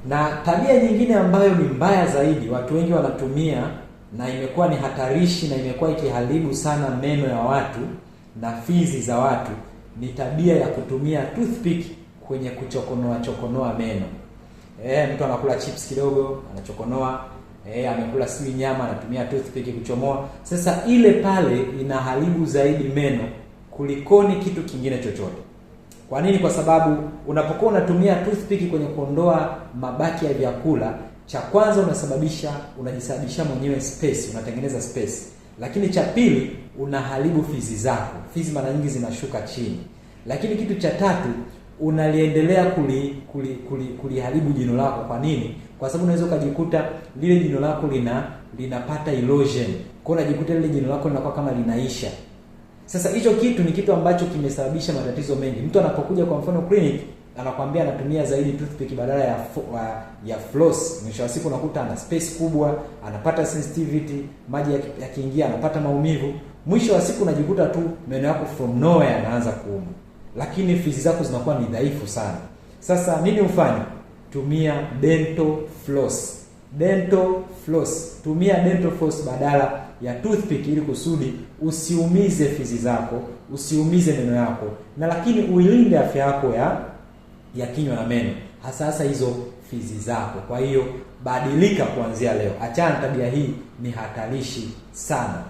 Na tabia nyingine ambayo ni mbaya zaidi, watu wengi wanatumia na imekuwa ni hatarishi na imekuwa ikiharibu sana meno ya watu na fizi za watu, ni tabia ya kutumia toothpick kwenye kuchokonoa meno. Mtu anakula chips kidogo, anachokonoa, amekula sijui nyama, anatumia toothpick kuchomoa. Sasa ile pale inaharibu zaidi meno kulikoni kitu kingine chochote. Kwa nini? Kwa sababu unapokuwa unatumia toothpick kwenye kuondoa mabaki ya vyakula, cha kwanza unajisababisha mwenyewe space, unatengeneza space. Lakini cha pili, unaharibu fizi zako. Fizi mara nyingi zinashuka chini. Lakini kitu cha tatu, unaliendelea kuliharibu jino lako. Kwa nini? Kwa sababu unaweza ukajikuta lile jino lako linapata erosion. Kwa hiyo unajikuta lile jino lako linakuwa kama linaisha. Sasa hicho kitu ni kitu ambacho kimesababisha matatizo mengi. Mtu anapokuja kwa mfano clinic, anakuambia anatumia zaidi toothpick badala ya floss. Mwisho wa siku unakuta ana space kubwa, anapata sensitivity, maji yakiingia anapata maumivu. Mwisho wa siku unajikuta tu meno yako from nowhere yanaanza kuuma. Lakini fizi zako zinakuwa ni dhaifu sana. Sasa nini ufanye? Tumia dental floss. Dental floss. Tumia dental floss badala ya toothpick ili kusudi usiumize fizi zako, usiumize meno yako, na lakini uilinde afya yako ya kinywa na meno, hasa hizo fizi zako. Kwa hiyo badilika kuanzia leo. Achana tabia hii, ni hatarishi sana.